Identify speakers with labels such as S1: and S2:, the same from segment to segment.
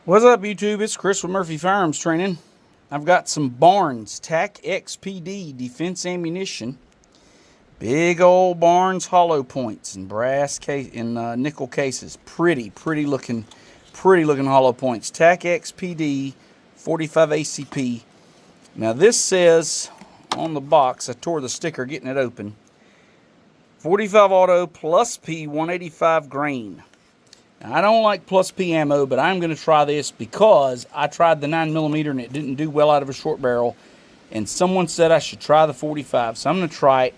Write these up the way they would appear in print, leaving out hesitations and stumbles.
S1: What's up, YouTube? It's Chris with Murphy Firearms Training. I've got some Barnes TAC XPD defense ammunition. Big old Barnes hollow points in brass case in nickel cases. Pretty looking hollow points. TAC XPD 45 ACP. Now this says on the box, I tore the sticker getting it open, 45 auto plus P 185 grain. Now, I don't like plus P ammo, but I'm going to try this because I tried the 9mm and it didn't do well out of a short barrel. And someone said I should try the 45. So I'm going to try it,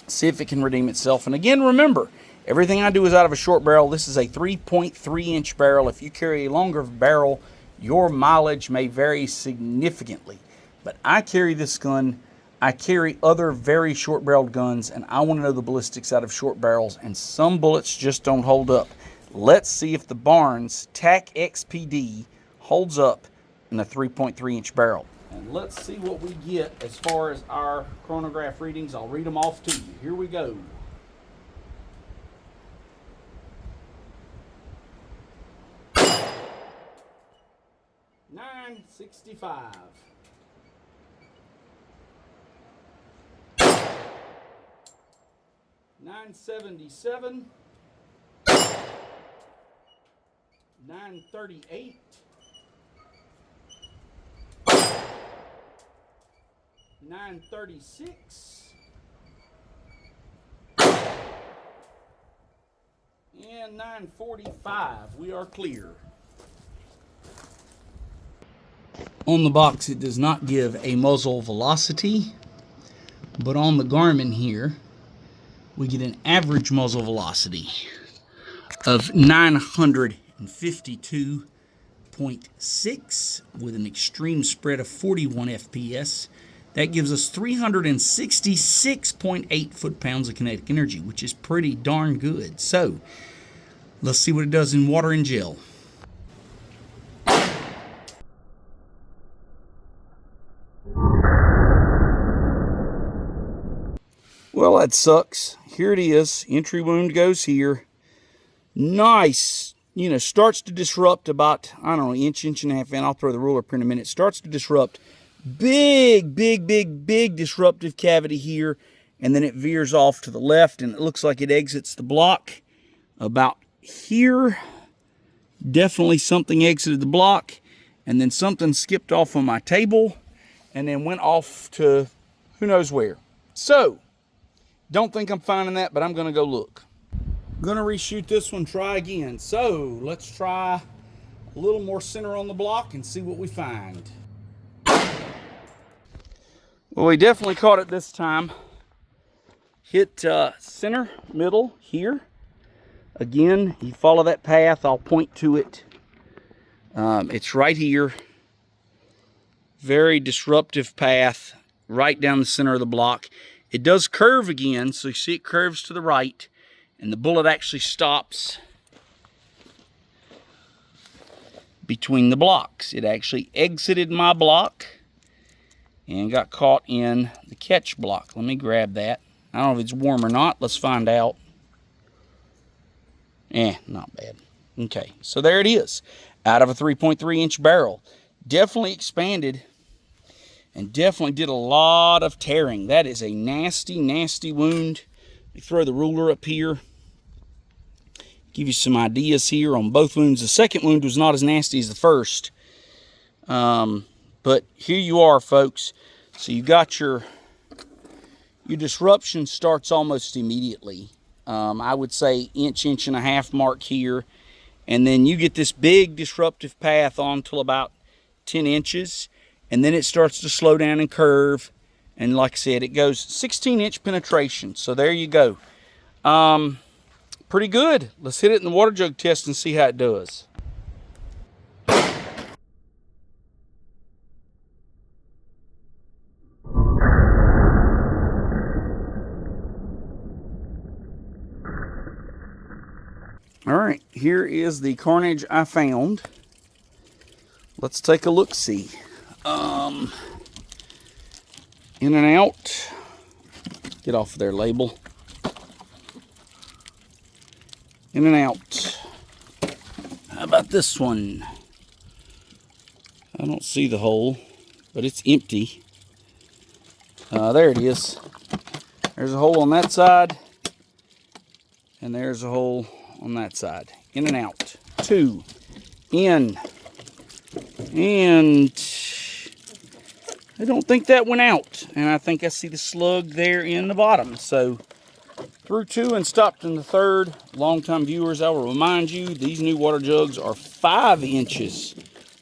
S1: see if it can redeem itself. And again, remember, everything I do is out of a short barrel. This is a 3.3 inch barrel. If you carry a longer barrel, your mileage may vary significantly. But I carry this gun. I carry other very short barreled guns, and I want to know the ballistics out of short barrels. And some bullets just don't hold up. Let's see if the Barnes TAC XPD holds up in a 3.3 inch barrel. And let's see what we get as far as our chronograph readings. I'll read them off to you. Here we go. .965. .977. 938, 936, and 945. We are clear. On the box, it does not give a muzzle velocity, but on the Garmin here, we get an average muzzle velocity of 952.6 with an extreme spread of 41 FPS. That gives us 366.8 foot-pounds of kinetic energy, which is pretty darn good. So, let's see what it does in water and gel. Well, that sucks. Here it is. Entry wound goes here. Nice, starts to disrupt about, I don't know, inch and a half in. I'll throw the ruler up in a minute. Starts to disrupt. Big disruptive cavity here. And then it veers off to the left, and it looks like it exits the block about here. Definitely something exited the block. And then something skipped off on my table and then went off to who knows where. So, don't think I'm finding that, but I'm going to go look. Gonna reshoot this one, try again. So let's try a little more center on the block and see what we find. Well, we definitely caught it this time. Hit center, middle here. Again, you follow that path, I'll point to it. It's right here. Very disruptive path, right down the center of the block. It does curve again, so you see it curves to the right. And the bullet actually stops between the blocks. It actually exited my block and got caught in the catch block. Let me grab that. I don't know if it's warm or not. Let's find out. Not bad. Okay, so there it is. Out of a 3.3 inch barrel. Definitely expanded and definitely did a lot of tearing. That is a nasty wound. We throw the ruler up here. Give you some ideas here on both wounds. The second wound was not as nasty as the first. But here you are, folks. So you got your disruption starts almost immediately. I would say inch and a half mark here. And then you get this big disruptive path on till about 10 inches. And then it starts to slow down and curve. And like I said, it goes 16-inch penetration. So there you go. Pretty good. Let's hit it in the water jug test and see how it does. All right, here is the carnage I found. Let's take a look-see. In and out. Get off of their label. In and out. How about this one? I don't see the hole, but it's empty. There it is. There's a hole on that side, and there's a hole on that side. In and out. 2. In. And I don't think that went out. And I think I see the slug there in the bottom. So through 2 and stopped in the 3rd. Long-time viewers, I will remind you, these new water jugs are 5 inches.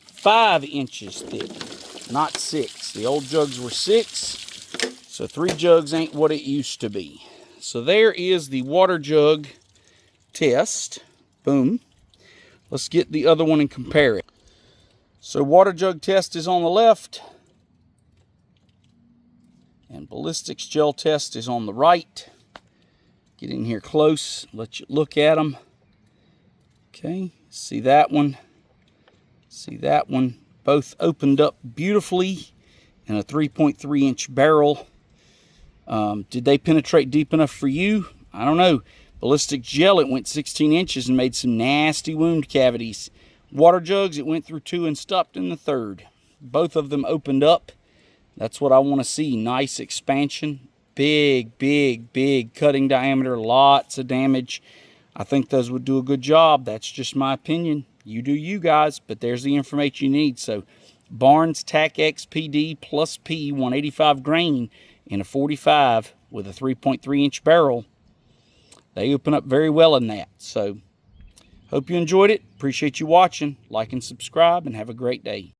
S1: 5 inches thick, not 6. The old jugs were 6. So 3 jugs ain't what it used to be. So there is the water jug test. Boom. Let's get the other one and compare it. So water jug test is on the left. And Ballistic's gel test is on the right. Get in here close, let you look at them. Okay, see that one. See that one. Both opened up beautifully in a 3.3 inch barrel. Did they penetrate deep enough for you? I don't know. Ballistic gel, it went 16 inches and made some nasty wound cavities. Water jugs, it went through 2 and stopped in the 3rd. Both of them opened up. That's what I want to see. Nice expansion. Big, big, big cutting diameter. Lots of damage. I think those would do a good job. That's just my opinion. You do you guys, but there's the information you need. So Barnes TAC XPD plus P 185 grain in a 45 with a 3.3 inch barrel. They open up very well in that. So hope you enjoyed it. Appreciate you watching. Like and subscribe, and have a great day.